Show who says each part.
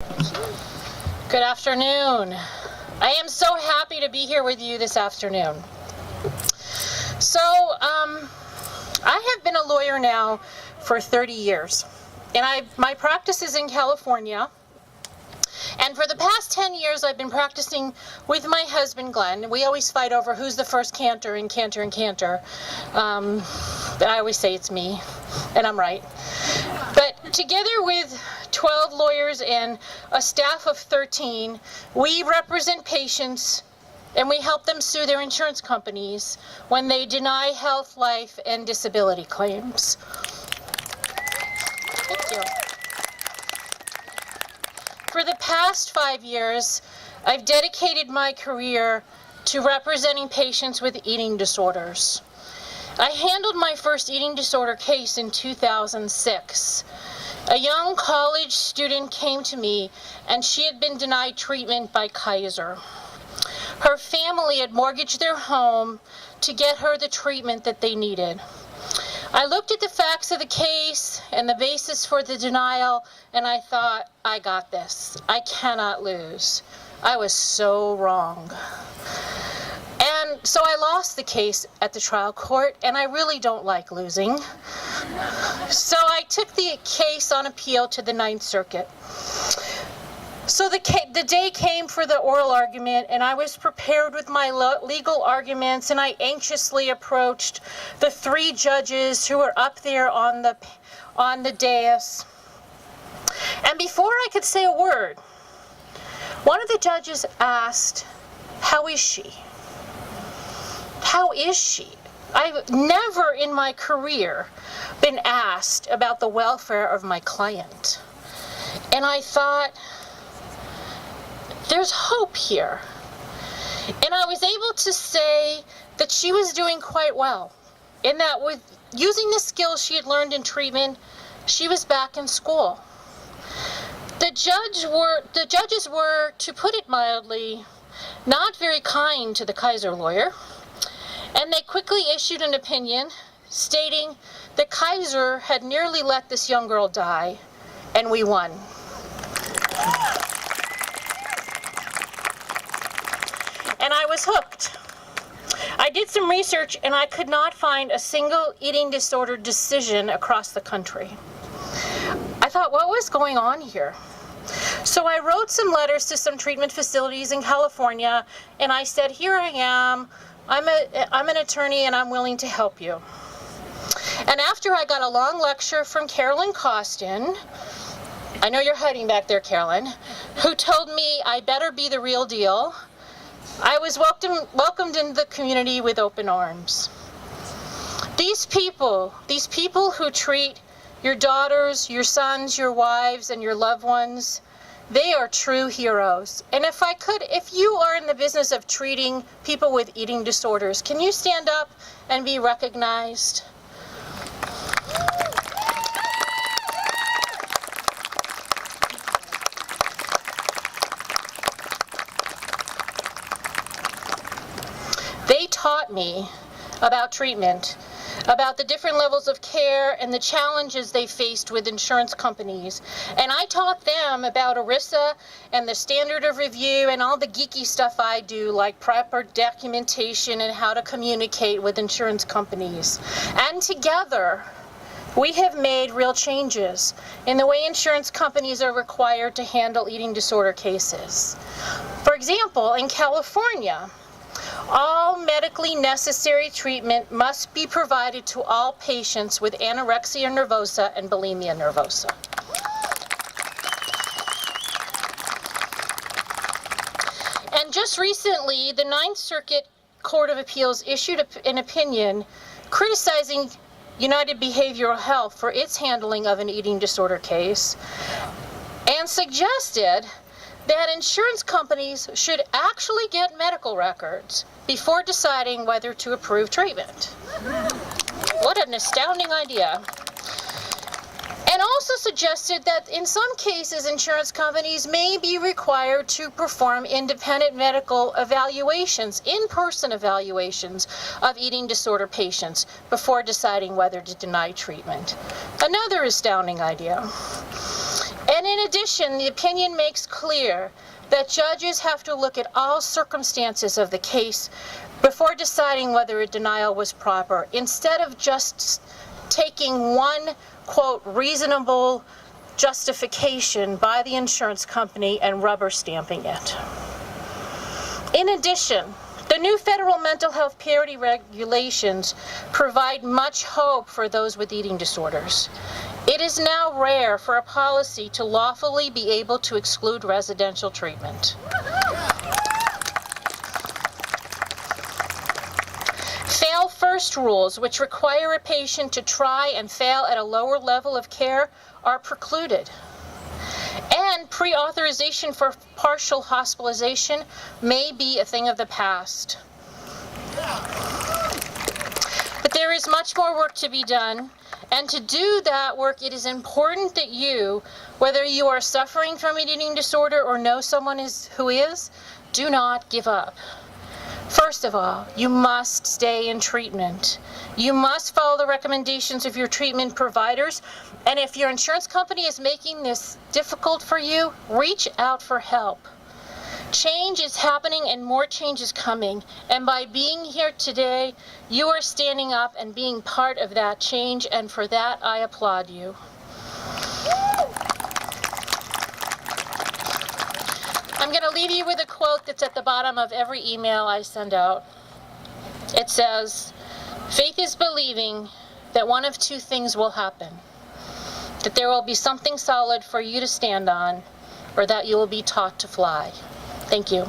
Speaker 1: Good afternoon. I am so happy to be here with you this afternoon. So, I have been a lawyer now for 30 years, and my practice is in California. And for the past 10 years, I've been practicing with my husband, Glenn. We always fight over who's the first cantor in Cantor and Cantor. But I always say it's me, and I'm right. But together with 12 lawyers and a staff of 13, we represent patients and we help them sue their insurance companies when they deny health, life, and disability claims. Thank you. For the past 5 years, I've dedicated my career to representing patients with eating disorders. I handled my first eating disorder case in 2006. A young college student came to me and she had been denied treatment by Kaiser. Her family had mortgaged their home to get her the treatment that they needed. I looked at the facts of the case and the basis for the denial, and I thought, I got this. I cannot lose. I was so wrong. And so I lost the case at the trial court, and I really don't like losing. So I took the case on appeal to the Ninth Circuit. So the day came for the oral argument, and I was prepared with my legal arguments, and I anxiously approached the 3 judges who were up there on the dais. And before I could say a word, one of the judges asked, "How is she? How is she?" I've never in my career been asked about the welfare of my client. And I thought, there's hope here. And I was able to say that she was doing quite well, and that with using the skills she had learned in treatment, she was back in school. The judges were, to put it mildly, not very kind to the Kaiser lawyer, and they quickly issued an opinion stating that Kaiser had nearly let this young girl die, and we won. And I was hooked. I did some research and I could not find a single eating disorder decision across the country. I thought, what was going on here? So I wrote some letters to some treatment facilities in California, and I said, here I am, I'm an attorney and I'm willing to help you. And after I got a long lecture from Carolyn Costin, I know you're hiding back there, Carolyn, who told me I better be the real deal, I was welcomed in the community with open arms. These people who treat your daughters, your sons, your wives, and your loved ones, they are true heroes. And if you are in the business of treating people with eating disorders, can you stand up and be recognized? They taught me about treatment, about the different levels of care and the challenges they faced with insurance companies. And I taught them about ERISA and the standard of review and all the geeky stuff I do, like proper documentation and how to communicate with insurance companies. And together, we have made real changes in the way insurance companies are required to handle eating disorder cases. For example, in California, all medically necessary treatment must be provided to all patients with anorexia nervosa and bulimia nervosa. And just recently, the Ninth Circuit Court of Appeals issued an opinion criticizing United Behavioral Health for its handling of an eating disorder case and suggested that insurance companies should actually get medical records before deciding whether to approve treatment. What an astounding idea. And also suggested that in some cases, insurance companies may be required to perform independent medical evaluations, in-person evaluations of eating disorder patients before deciding whether to deny treatment. Another astounding idea. And in addition, the opinion makes clear that judges have to look at all circumstances of the case before deciding whether a denial was proper, instead of just taking one, quote, reasonable justification by the insurance company and rubber stamping it. In addition, the new federal mental health parity regulations provide much hope for those with eating disorders. It is now rare for a policy to lawfully be able to exclude residential treatment. Fail first rules, which require a patient to try and fail at a lower level of care, are precluded. And pre-authorization for partial hospitalization may be a thing of the past. But there is much more work to be done. And to do that work, it is important that you, whether you are suffering from an eating disorder or know someone who is, do not give up. First of all, you must stay in treatment. You must follow the recommendations of your treatment providers. And if your insurance company is making this difficult for you, reach out for help. Change is happening and more change is coming. And by being here today, you are standing up and being part of that change, and for that I applaud you. I'm going to leave you with a quote that's at the bottom of every email I send out. It says, "Faith is believing that one of two things will happen. That there will be something solid for you to stand on, or that you will be taught to fly." Thank you.